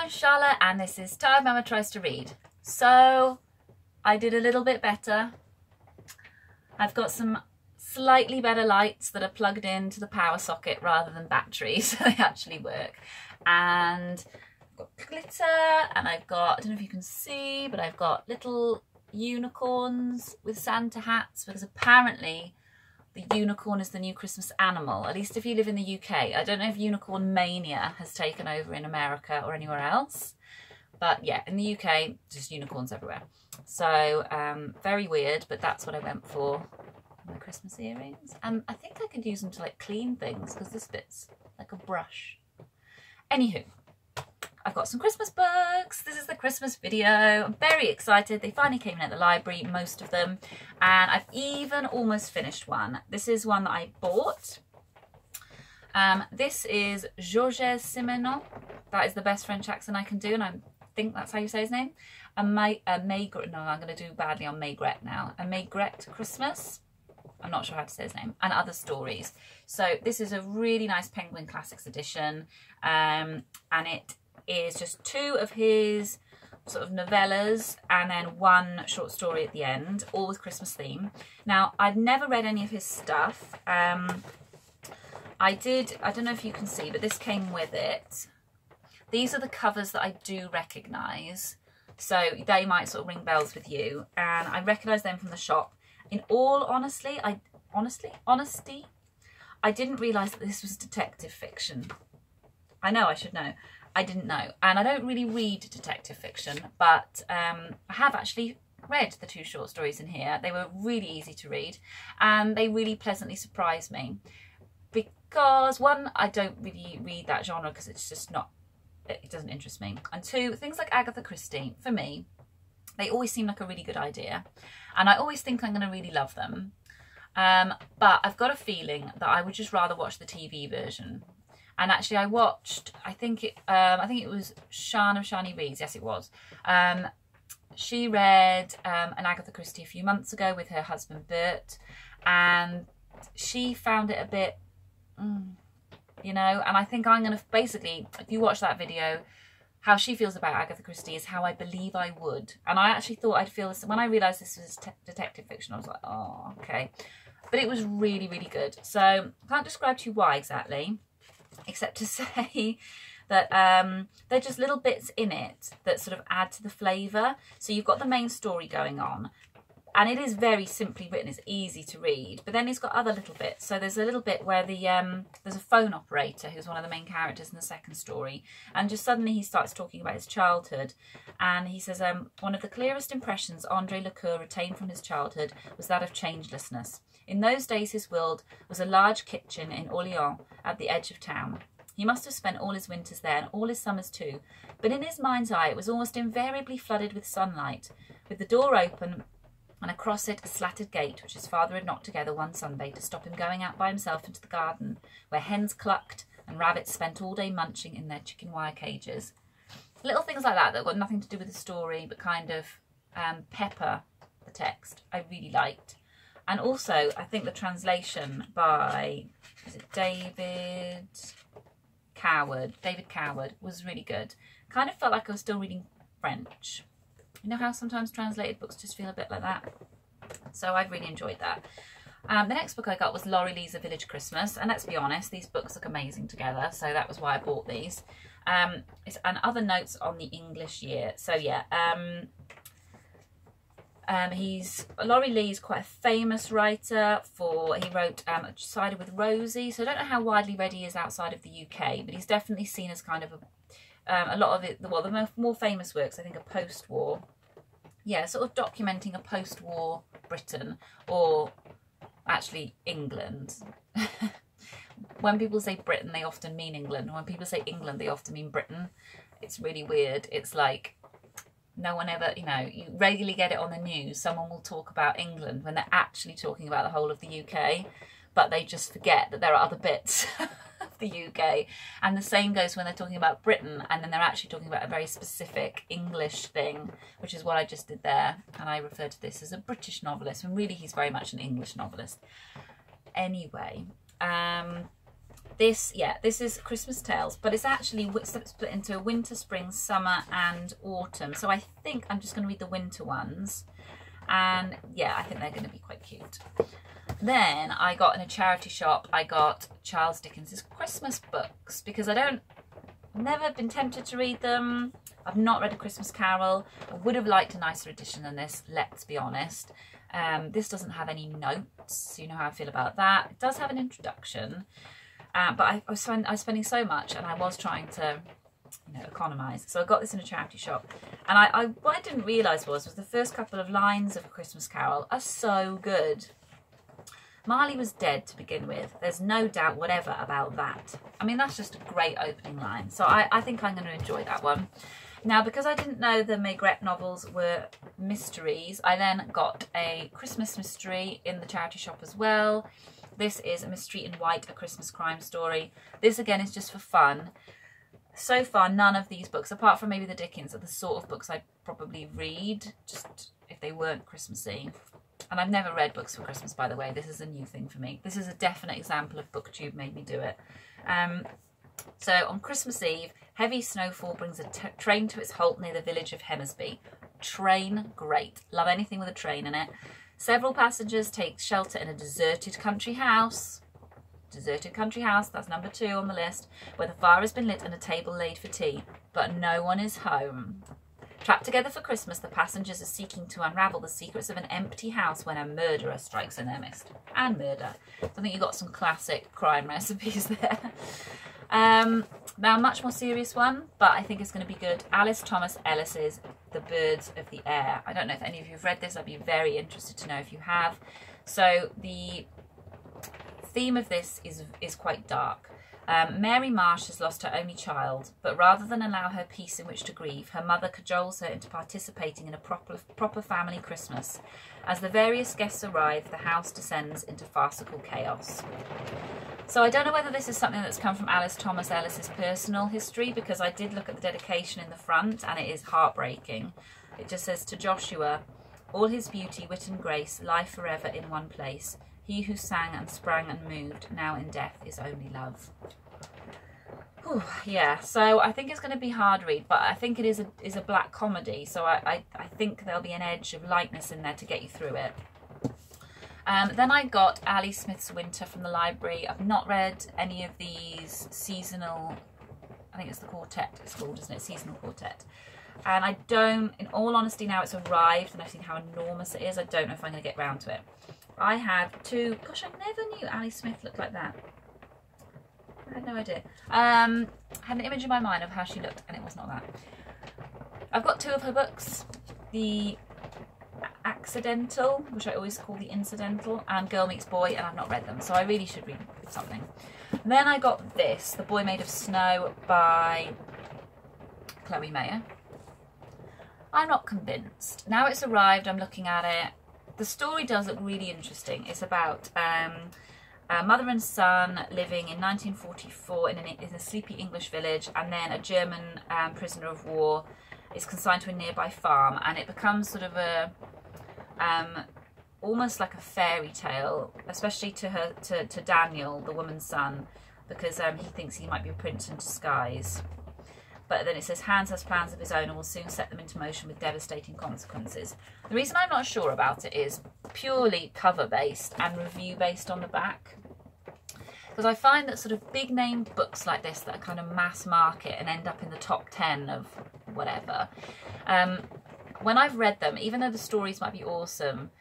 I'm Charlotte and this is Tired Mama Tries to Read. So I did a little bit better. I've got some slightly better lights that are plugged into the power socket rather than batteries, so they actually work. And I've got glitter and I've got, I don't know if you can see, but I've got little unicorns with Santa hats, because apparently the unicorn is the new Christmas animal, at least if you live in the UK. I don't know if unicorn mania has taken over in America or anywhere else, but yeah, in the UK, just unicorns everywhere. So very weird, but that's what I went for. My Christmas earrings. And I think I could use them to like clean things, because this bit's like a brush. Anywho, I've got some Christmas books. This is the Christmas video. I'm very excited. They finally came in at the library, most of them. And I've even almost finished one. This is one that I bought. This is Georges Simenon. That is the best French accent I can do, and I think that's how you say his name. A Maigret, no, I'm going to do badly on Maigret now. A Maigret Christmas. I'm not sure how to say his name. And Other Stories. So this is a really nice Penguin Classics edition. And it is just two of his sort of novellas and then one short story at the end, all with Christmas theme. Now, I've never read any of his stuff. I don't know if you can see, but this came with it. These are the covers that I do recognise, so they might sort of ring bells with you, and I recognise them from the shop. In all honesty, I didn't realise that this was detective fiction. I know, I should know. I didn't know, and I don't really read detective fiction, but I have actually read the two short stories in here. They were really easy to read, and they really pleasantly surprised me. Because one, I don't really read that genre because it's just not, it doesn't interest me. And two, things like Agatha Christie, for me, they always seem like a really good idea. And I always think I'm going to really love them. But I've got a feeling that I would just rather watch the TV version. And actually I watched, I think it was Shan of Shani Reads, yes it was. She read an Agatha Christie a few months ago with her husband Bert. And she found it a bit, you know, and I think I'm going to basically, if you watch that video, how she feels about Agatha Christie is how I believe I would. And I actually thought I'd feel this, when I realised this was detective fiction, I was like, oh, okay. But it was really, really good. So I can't describe to you why exactly, except to say that they're just little bits in it that sort of add to the flavour. So you've got the main story going on, and it is very simply written, it's easy to read, but then it's got other little bits. So there's a little bit where the there's a phone operator who's one of the main characters in the second story, and just suddenly he starts talking about his childhood, and he says, one of the clearest impressions André Lecoeur retained from his childhood was that of changelessness. In those days his world was a large kitchen in Orléans at the edge of town. He must have spent all his winters there and all his summers too, but in his mind's eye it was almost invariably flooded with sunlight, with the door open and across it a slatted gate which his father had knocked together one Sunday to stop him going out by himself into the garden, where hens clucked and rabbits spent all day munching in their chicken wire cages. Little things like that that got nothing to do with the story, but kind of pepper the text, I really liked. And also, I think the translation by, is it David Coward was really good. Kind of felt like I was still reading French. You know how sometimes translated books just feel a bit like that? So I really enjoyed that. The next book I got was Laurie Lee's A Village Christmas, and let's be honest, these books look amazing together, so that was why I bought these. And other notes on the English year. So yeah, Laurie Lee's quite a famous writer he wrote Sided with Rosie, so I don't know how widely read he is outside of the UK, but he's definitely seen as kind of a lot of it, well, the more famous works I think are post-war. Yeah, sort of documenting a post-war Britain, or actually England. When people say Britain, they often mean England. When people say England, they often mean Britain. It's really weird. It's like no one ever, you know, you regularly get it on the news. Someone will talk about England when they're actually talking about the whole of the UK, but they just forget that there are other bits of the UK. And the same goes when they're talking about Britain, and then they're actually talking about a very specific English thing, which is what I just did there. And I refer to this as a British novelist, when really he's very much an English novelist. Anyway, This is Christmas Tales, but it's actually split into winter, spring, summer and autumn. So I think I'm just going to read the winter ones. And yeah, I think they're going to be quite cute. Then I got in a charity shop, I got Charles Dickens's Christmas books, because never been tempted to read them. I've not read A Christmas Carol. I would have liked a nicer edition than this, let's be honest. This doesn't have any notes, you know how I feel about that. It does have an introduction, but I was spending so much, and I was trying to, you know, economise. So I got this in a charity shop, and what I didn't realise was the first couple of lines of A Christmas Carol are so good. Marley was dead to begin with. There's no doubt whatever about that. I mean, that's just a great opening line. So I think I'm going to enjoy that one. Now, because I didn't know the Maigret novels were mysteries, I then got a Christmas mystery in the charity shop as well. This is A Mystery in White, A Christmas Crime Story. This, again, is just for fun. So far, none of these books, apart from maybe the Dickens, are the sort of books I'd probably read, just if they weren't Christmassy. And I've never read books for Christmas, by the way. This is a new thing for me. This is a definite example of BookTube made me do it. So on Christmas Eve, heavy snowfall brings a train to its halt near the village of Hemmersby. Train, great. Love anything with a train in it. Several passengers take shelter in a deserted country house. Deserted country house, that's number 2 on the list, where the fire has been lit and a table laid for tea, but no one is home. Trapped together for Christmas, the passengers are seeking to unravel the secrets of an empty house when a murderer strikes in their midst. And murder. So I think you've got some classic crime recipes there. Now, a much more serious one, but I think it's going to be good. Alice Thomas Ellis's The Birds of the Air. I don't know if any of you have read this. I'd be very interested to know if you have. So the theme of this is quite dark. Mary Marsh has lost her only child, but rather than allow her peace in which to grieve, her mother cajoles her into participating in a proper family Christmas. As the various guests arrive, the house descends into farcical chaos. So I don't know whether this is something that's come from Alice Thomas Ellis's personal history, because I did look at the dedication in the front and it is heartbreaking. It just says, to Joshua, all his beauty, wit and grace lie forever in one place. He who sang and sprang and moved, now in death is only love. Whew, yeah, so I think it's going to be hard read, but I think it is a black comedy, so I think there'll be an edge of lightness in there to get you through it. Then I got Ali Smith's Winter from the library. I've not read any of these seasonal, I think it's the quartet it's called, isn't it? Seasonal quartet. And I don't, in all honesty, now it's arrived and I've seen how enormous it is, I don't know if I'm going to get round to it. I have 2, gosh, I never knew Ali Smith looked like that. I had no idea. I had an image in my mind of how she looked and it was not that. I've got 2 of her books. The Accidental, which I always call the Incidental, and Girl Meets Boy, and I've not read them, so I really should read something. And then I got this, The Boy Made of Snow by Chloe Mayer. I'm not convinced. Now it's arrived, I'm looking at it. The story does look really interesting. It's about a mother and son living in 1944 in a sleepy English village, and then a German prisoner of war is consigned to a nearby farm, and it becomes sort of a almost like a fairy tale, especially to Daniel, the woman's son, because he thinks he might be a prince in disguise. But then it says Hans has plans of his own and will soon set them into motion with devastating consequences. The reason I'm not sure about it is purely cover based and review based on the back. Because I find that sort of big name books like this that are kind of mass market and end up in the top 10 of whatever, when I've read them, even though the stories might be awesome,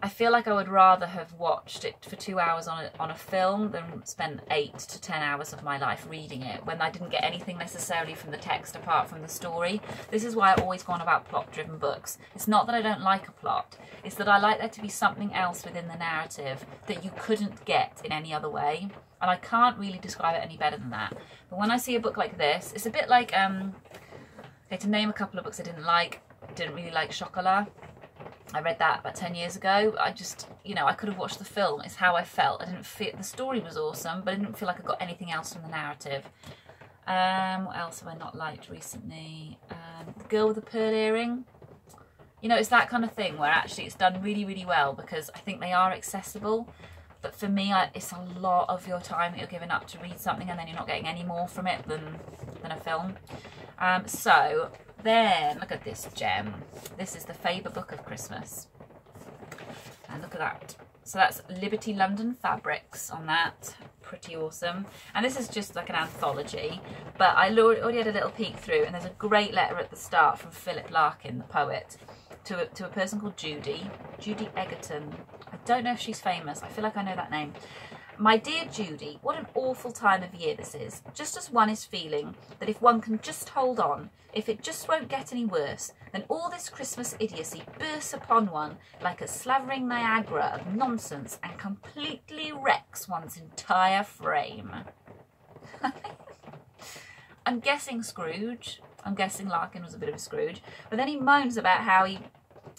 I feel like I would rather have watched it for 2 hours on a film than spend 8 to 10 hours of my life reading it when I didn't get anything necessarily from the text apart from the story. This is why I always go on about plot-driven books. It's not that I don't like a plot, it's that I like there to be something else within the narrative that you couldn't get in any other way. And I can't really describe it any better than that. But when I see a book like this, it's a bit like, okay, to name a couple of books I didn't really like Chocolat. I read that about 10 years ago. I just, you know, I could have watched the film. It's how I felt. I didn't feel, the story was awesome, but I didn't feel like I got anything else from the narrative. What else have I not liked recently? The Girl with the Pearl Earring. You know, it's that kind of thing where actually it's done really, really well because I think they are accessible. but for me, it's a lot of your time that you're giving up to read something, and then you're not getting any more from it than a film. So then, look at this gem. This is the Faber Book of Christmas. And look at that. So that's Liberty London Fabrics on that. Pretty awesome. And this is just like an anthology, but I already had a little peek through, and there's a great letter at the start from Philip Larkin, the poet, to a person called Judy Egerton. I don't know if she's famous. I feel like I know that name. My dear Judy, what an awful time of year this is. Just as one is feeling that if one can just hold on, if it just won't get any worse, then all this Christmas idiocy bursts upon one like a slavering Niagara of nonsense and completely wrecks one's entire frame. I'm guessing Scrooge. I'm guessing Larkin was a bit of a Scrooge. But then he moans about how he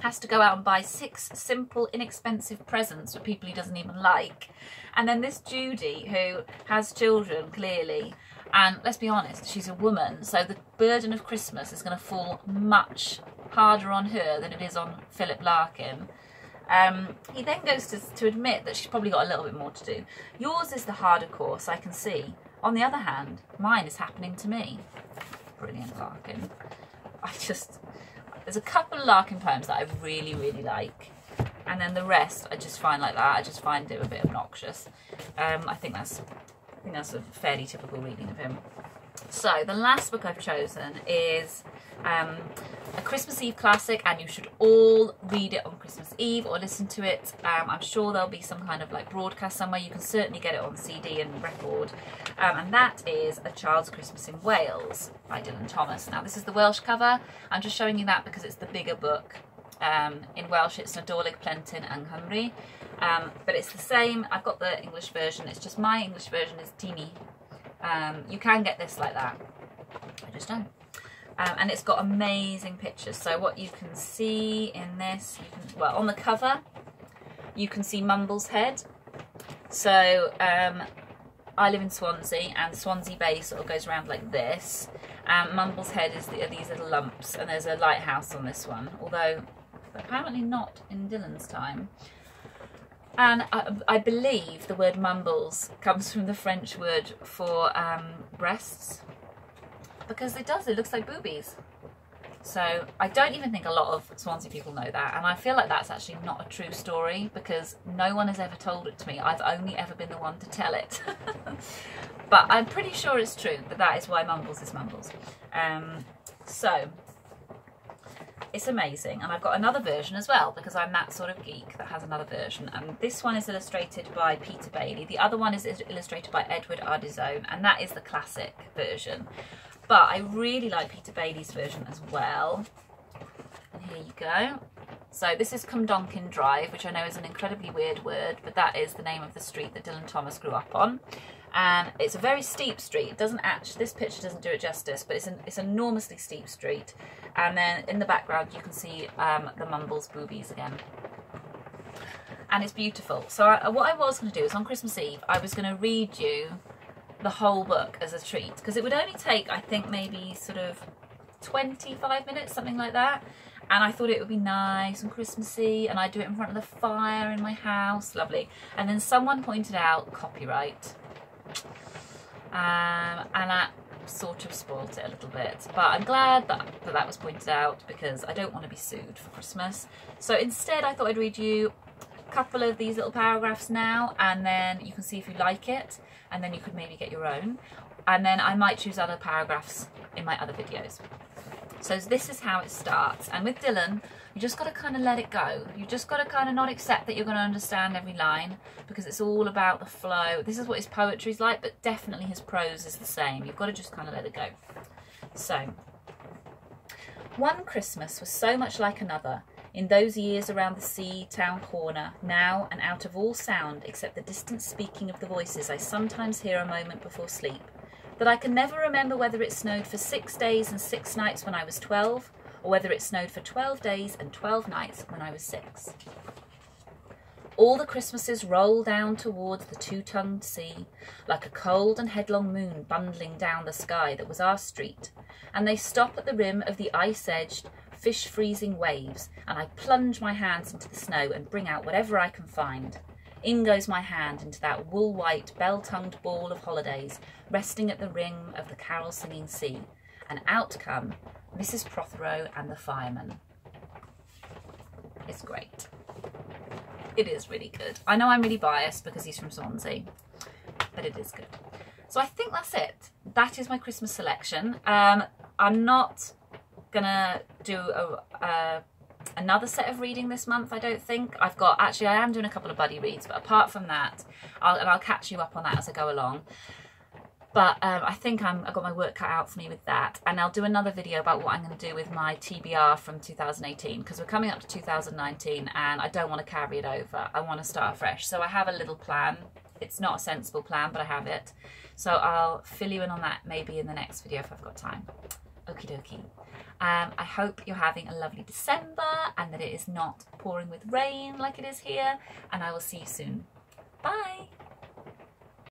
has to go out and buy 6 simple, inexpensive presents for people he doesn't even like. And then this Judy, who has children, clearly, and let's be honest, she's a woman, so the burden of Christmas is going to fall much harder on her than it is on Philip Larkin. He then goes to admit that she's probably got a little bit more to do. Yours is the harder course, I can see. On the other hand, mine is happening to me. Brilliant, Larkin. There's a couple of Larkin poems that I really, really like, and then the rest I just find like that. I just find it a bit obnoxious. I think that's a fairly typical reading of him. So the last book I've chosen is a Christmas Eve classic, and you should all read it on Christmas Eve or listen to it. I'm sure there'll be some kind of like broadcast somewhere. You can certainly get it on CD and record, and that is A Child's Christmas in Wales by Dylan Thomas. Now this is the Welsh cover. I'm just showing you that because it's the bigger book. In Welsh it's Nadolig Plentyn yng Nghymru, but it's the same. I've got the English version, it's just my English version is teeny. You can get this like that, I just don't. And it's got amazing pictures. So what you can see in this, well, on the cover, you can see Mumble's head. So I live in Swansea, and Swansea Bay sort of goes around like this. Mumble's head is these little lumps, and there's a lighthouse on this one, although apparently not in Dylan's time. And I believe the word mumbles comes from the French word for breasts, because it looks like boobies. So I don't even think a lot of Swansea people know that, and I feel like that's actually not a true story because no one has ever told it to me. I've only ever been the one to tell it. But I'm pretty sure it's true, that is why Mumbles is Mumbles. So it's amazing, and I've got another version as well because I'm that sort of geek that has another version, and this one is illustrated by Peter Bailey. The other one is illustrated by Edward Ardizone, and that is the classic version. But I really like Peter Bailey's version as well. And here you go. So this is Cumdonkin Drive, which I know is an incredibly weird word, but that is the name of the street that Dylan Thomas grew up on. And it's a very steep street. It doesn't actually, this picture doesn't do it justice, but it's an enormously steep street. And then in the background you can see the Mumbles boobies again. And it's beautiful. So what I was going to do is on Christmas Eve, I was going to read you the whole book as a treat, because it would only take, I think, maybe sort of 25 minutes, something like that. And I thought it would be nice and Christmassy, and I'd do it in front of the fire in my house, lovely. And then someone pointed out copyright, and that sort of spoilt it a little bit. But I'm glad that was pointed out, because I don't want to be sued for Christmas. So instead I thought I'd read you a couple of these little paragraphs now, and then you can see if you like it, and then you could maybe get your own, and then I might choose other paragraphs in my other videos. So this is how it starts, and with Dylan you just got to kind of let it go. You just got to kind of not accept that you're going to understand every line, because it's all about the flow. This is what his poetry's like, but definitely his prose is the same. You've got to just kind of let it go. So, one Christmas was so much like another. In those years around the sea town corner, now and out of all sound except the distant speaking of the voices I sometimes hear a moment before sleep, that I can never remember whether it snowed for 6 days and 6 nights when I was 12, or whether it snowed for 12 days and 12 nights when I was 6. All the Christmases roll down towards the two-tongued sea, like a cold and headlong moon bundling down the sky that was our street, and they stop at the rim of the ice-edged, fish-freezing waves, and I plunge my hands into the snow and bring out whatever I can find. In goes my hand into that wool-white, bell-tongued ball of holidays, resting at the ring of the carol-singing sea, and out come Mrs. Prothero and the fireman. It's great. It is really good. I know I'm really biased because he's from Swansea, but it is good. So I think that's it. That is my Christmas selection. I'm not gonna do another set of reading this month, I don't think. I am doing a couple of buddy reads, but apart from that, I'll catch you up on that as I go along. But I think I've got my work cut out for me with that. And I'll do another video about what I'm going to do with my TBR from 2018, because we're coming up to 2019 and I don't want to carry it over. I want to start fresh. So I have a little plan. It's not a sensible plan, but I have it. So I'll fill you in on that maybe in the next video if I've got time. Okie dokie. I hope you're having a lovely December and that it is not pouring with rain like it is here. And I will see you soon. Bye.